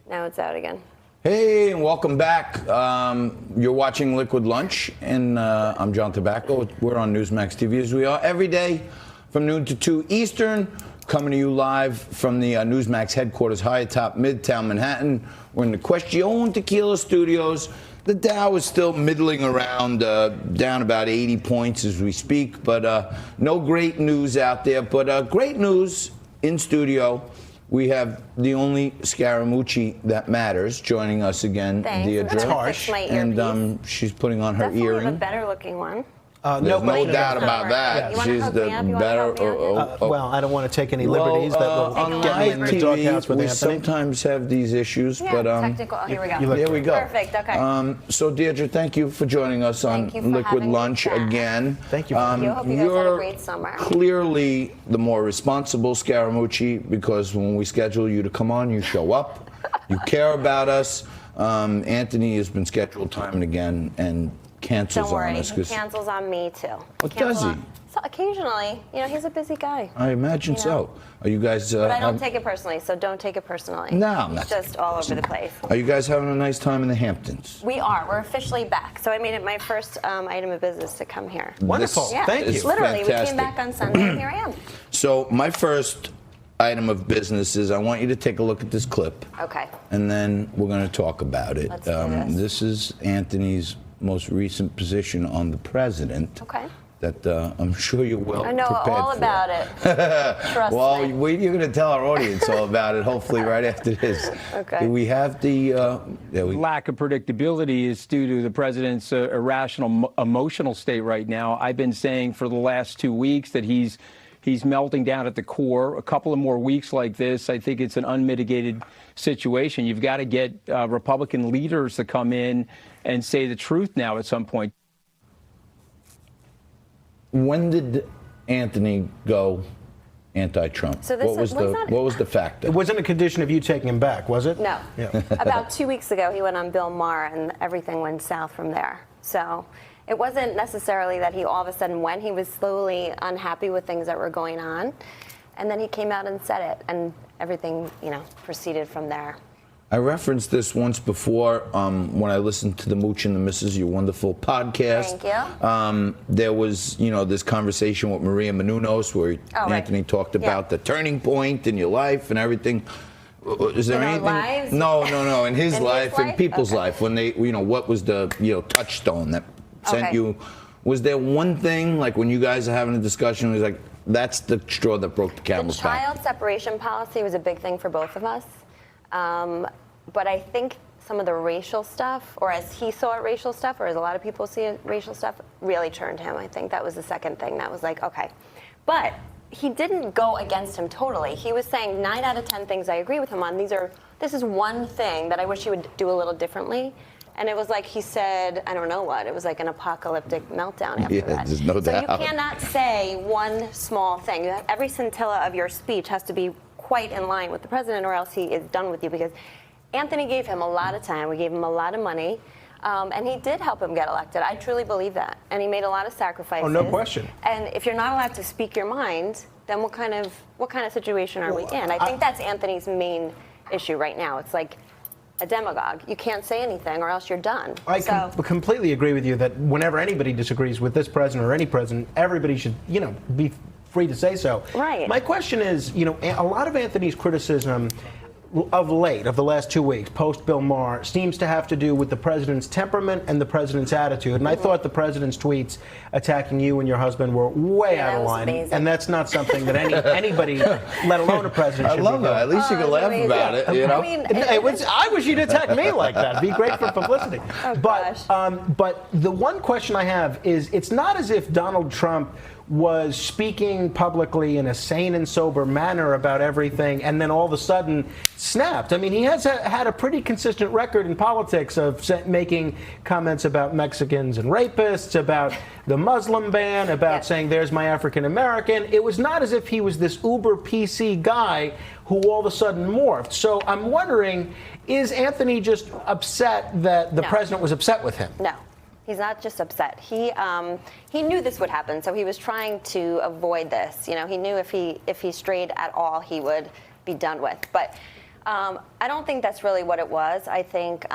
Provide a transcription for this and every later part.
Now it's out again. Hey, and welcome back. You're watching Liquid Lunch, and I'm John Tobacco. We're on Newsmax TV, as we are every day from noon to 2 Eastern, coming to you live from the Newsmax headquarters, high atop Midtown Manhattan. We're in the Question Tequila Studios. The Dow is still middling around, down about 80 points as we speak, but no great news out there. But great news in studio. We have the only Scaramucci that matters joining us again, Deidre. That's harsh. And she's putting on her earring. Definitely a better looking one. There's no doubt about that. Yeah. She's the better. Well, I don't want to take any liberties that will get me in the doghouse with we Anthony. sometimes have these issues, Yeah, but technical. Here we go. There we go. Perfect. Okay. So Deidre, thank you for joining us on Liquid Lunch again. Thank you. I hope you guys had a great summer. Clearly the more responsible Scaramucci, because when we schedule you to come on, you show up. You care about us. Anthony has been scheduled time and again and cancels on us. He cancels on me too. What does he? So occasionally, he's a busy guy. I imagine so. Are you guys? But I don't take it personally, so don't take it personally. No, I'm not. It's just all over the place. Are you guys having a nice time in the Hamptons? We are. We're officially back. So I made it my first item of business to come here. Wonderful. Thank you. Literally, fantastic. we came back on Sunday, and here I am. So my first item of business is I want you to take a look at this clip. Okay. And then we're going to talk about it. Let's do this. This is Anthony's most recent position on the president. Okay. That I'm sure you're well prepared for. I know all about it. Trust me. Well, you're going to tell our audience all about it, hopefully, right after this. Okay. We have the lack of predictability is due to the president's irrational emotional state right now. I've been saying for the last 2 weeks that he's melting down at the core. A couple of more weeks like this, I think it's an unmitigated situation. You've got to get Republican leaders to come in and say the truth now at some point. When did Anthony go anti-Trump? So this what was the factor? It wasn't a condition of you taking him back, was it? No. Yeah. About 2 weeks ago, he went on Bill Maher, and everything went south from there. So it wasn't necessarily that he all of a sudden went. He was slowly unhappy with things that were going on. And then he came out and said it, and everything, proceeded from there. I referenced this once before when I listened to the Mooch and the Missus, your wonderful podcast. Thank you. There was, this conversation with Maria Menounos where Anthony talked about the turning point in your life and everything. Is there anything? Lives? No. In his life, in people's Okay. life, when they, what was the, touchstone that sent you? Was there one thing, like when you guys are having a discussion, it was like, that's the straw that broke the camel's back? The child separation policy was a big thing for both of us. But I think some of the racial stuff, or as he saw it, racial stuff, or as a lot of people see it, racial stuff, really turned him. I think that was the second thing that was like, okay. But he didn't go against him totally. He was saying 9 out of 10 things I agree with him on. This is one thing that I wish he would do a little differently. And it was like he said, I don't know what, it was like an apocalyptic meltdown after that. There's no doubt. So you cannot say one small thing. Every scintilla of your speech has to be quite in line with the president, or else he is done with you, because Anthony gave him a lot of time. We gave him a lot of money, and he did help him get elected. I truly believe that. And he made a lot of sacrifices. Oh, no question. And if you're not allowed to speak your mind, then what kind of situation are we in? I think that's Anthony's main issue right now. It's like a demagogue. You can't say anything, or else you're done. I completely agree with you that whenever anybody disagrees with this president or any president, everybody should, be free to say so. Right. My question is, a lot of Anthony's criticism of late, of the last 2 weeks, post Bill Maher, seems to have to do with the president's temperament and the president's attitude. And I thought the president's tweets attacking you and your husband were way out of line. Amazing. And that's not something that anybody, let alone a president, should I love be it. doing. At least you can laugh about it. I mean, I wish you'd attack me like that. It'd be great for publicity. Gosh. But the one question I have is, it's not as if Donald Trump was speaking publicly in a sane and sober manner about everything and then all of a sudden snapped. I mean, he has had a pretty consistent record in politics of making comments about Mexicans and rapists, about the Muslim ban, about saying there's my African American. It was not as if he was this uber PC guy who all of a sudden morphed. So I'm wondering, is Anthony just upset that the president was upset with him? No. He's not just upset. He knew this would happen, so he was trying to avoid this. He knew if he strayed at all, he would be done with. But I don't think that's really what it was. I think,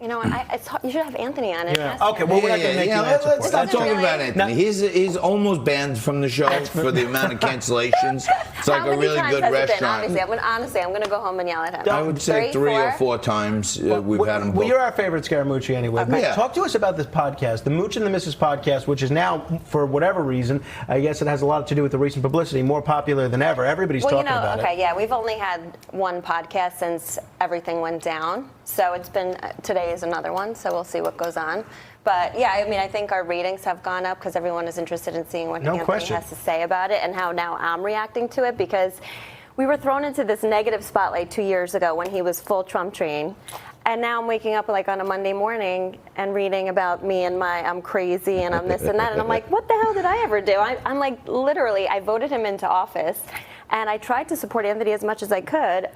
you should have Anthony on it. Yeah. Okay, well, we're not going to make you answer let's for it. stop talking about Anthony. He's almost banned from the show for the amount of cancellations. It's like a really good restaurant. Honestly, I'm going to go home and yell at him. I would say 3 or 4 times we've had him booked. Well, you're our favorite Scaramucci anyway. But Yeah. talk to us about this podcast, the Mooch and the Mrs. podcast, which is now, for whatever reason, I guess it has a lot to do with the recent publicity, more popular than ever. Everybody's talking about it. Yeah, we've only had one podcast since everything went down. So it's been, today is another one, so we'll see what goes on. But yeah, I mean, I think our ratings have gone up because everyone is interested in seeing what Anthony has to say about it and how now I'm reacting to it, because we were thrown into this negative spotlight 2 years ago when he was full Trump train. And now I'm waking up like on a Monday morning and reading about me and I'm crazy and I'm this and that. And I'm like, what the hell did I ever do? I'm like, literally, I voted him into office. And I tried to support Anthony as much as I could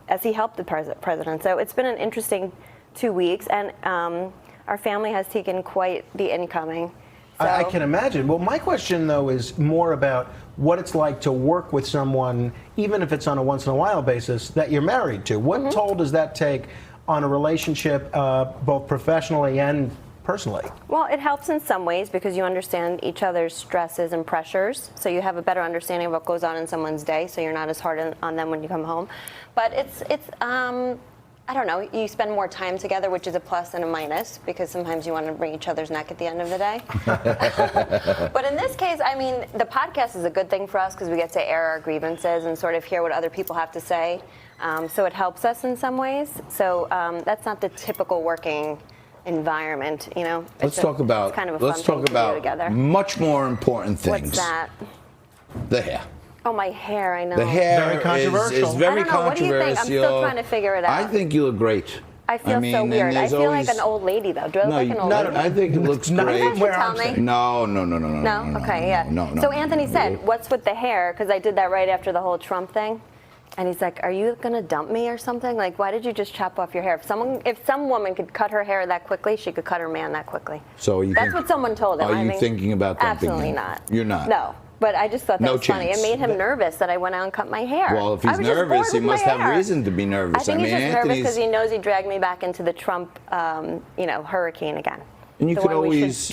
as he helped the president. So it's been an interesting 2 weeks. And our family has taken quite the incoming. So. I can imagine. Well, my question, though, is more about what it's like to work with someone, even if it's on a once-in-a-while basis, that you're married to. What toll does that take on a relationship, both professionally and personally? Well, it helps in some ways because you understand each other's stresses and pressures, so you have a better understanding of what goes on in someone's day, so you're not as hard on them when you come home. But it's I don't know, you spend more time together, which is a plus and a minus, because sometimes you want to wring each other's neck at the end of the day. But in this case, I mean, the podcast is a good thing for us because we get to air our grievances and sort of hear what other people have to say. So it helps us in some ways. So that's not the typical working environment, you know. Let's talk about much more important things. What's that? The hair. Oh, my hair, I know. The hair very controversial. is very I don't know. What do you think? I'm still trying to figure it out. I think you look great. I feel so weird. I feel like an old lady, though. Do I look like an old lady? I think it looks great. You tell me. No. No? Okay, yeah. No. So Anthony said, what's with the hair? Because I did that right after the whole Trump thing. And he's like, are you going to dump me or something? Like, why did you just chop off your hair? If some woman could cut her hair that quickly, she could cut her man that quickly. So That's what someone told him. Are you thinking about dumping Absolutely him? not. You're not? No. But I just thought that was funny. It made him nervous that I went out and cut my hair. Well, if he's nervous, he must have reason to be nervous. I think he's just nervous because he knows he dragged me back into the Trump, hurricane again. And you could always,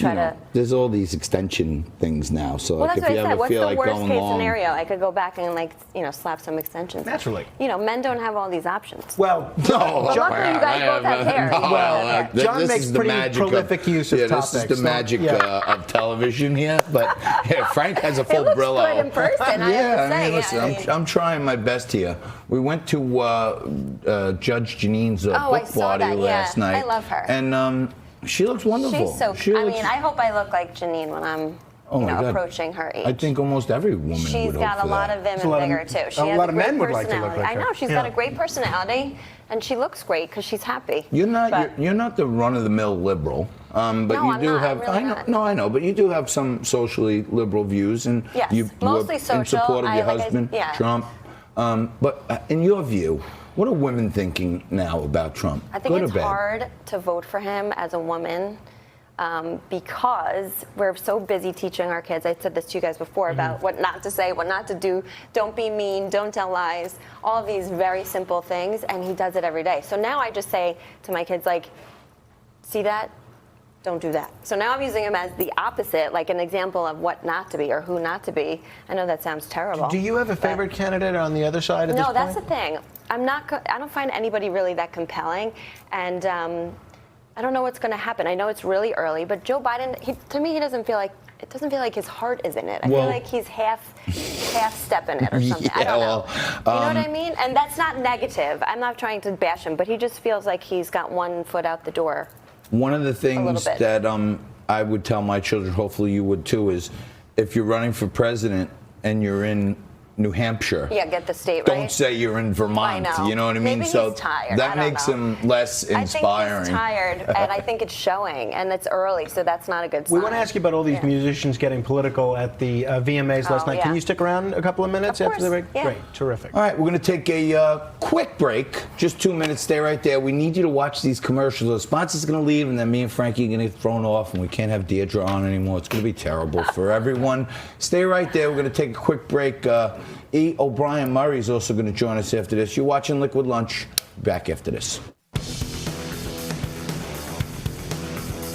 there's all these extension things now. So well, like, that's if what you I said. ever feel What's the like worst going case scenario? I could go back and slap some extensions. Naturally. Men don't have all these options. Well, luckily you guys both have hair. Well, John makes pretty prolific use of topics. This is the magic of television here. But Frank has a full it looks Brillo. good in person, I have to say. Listen, I'm trying my best here. We went to Judge Janine's book party last night. I love her. And she looks wonderful. She's so. I hope I look like Janine when I'm approaching her age. I think almost every woman would She's hope got for a lot that. of vim and vigor too. She has a lot of great men would like to look like her. I know she's got a great personality, and she looks great because she's happy. You're not the run-of-the-mill liberal, but no, you do have. Really I know, but you do have some socially liberal views, and you mostly social. in support of your husband, Trump. But in your view, what are women thinking now about Trump? I think it's hard to vote for him as a woman. Because we're so busy teaching our kids, I said this to you guys before, about what not to say, what not to do, don't be mean, don't tell lies, all of these very simple things, and he does it every day. So now I just say to my kids, like, see that? Don't do that. So now I'm using him as the opposite, like an example of what not to be or who not to be. I know that sounds terrible. Do you have a favorite candidate on the other side of this point? No, that's the thing. I don't find anybody really that compelling, and I don't know what's going to happen. I know it's really early, but Joe Biden, to me, it doesn't feel like his heart is in it. I feel like he's half step in it or something. I don't know. You know what I mean? And that's not negative. I'm not trying to bash him, but he just feels like he's got one foot out the door. One of the things that I would tell my children, hopefully you would too, is if you're running for president and you're in New Hampshire. Yeah, get the state right. Don't say you're in Vermont. I know. You know what I mean? Maybe so he's tired. that makes him less inspiring. I think he's tired, and I think it's showing, and it's early, so that's not a good sign. We want to ask you about all these musicians getting political at the VMAs last night. Can you stick around a couple of minutes after the break? Yeah. Great, terrific. All right, we're going to take a quick break. Just 2 minutes. Stay right there. We need you to watch these commercials. The sponsor's going to leave, and then me and Frankie are going to get thrown off, and we can't have Deidre on anymore. It's going to be terrible for everyone. Stay right there. We're going to take a quick break. E. O'Brien Murray is also going to join us after this. You're watching Liquid Lunch. Back after this.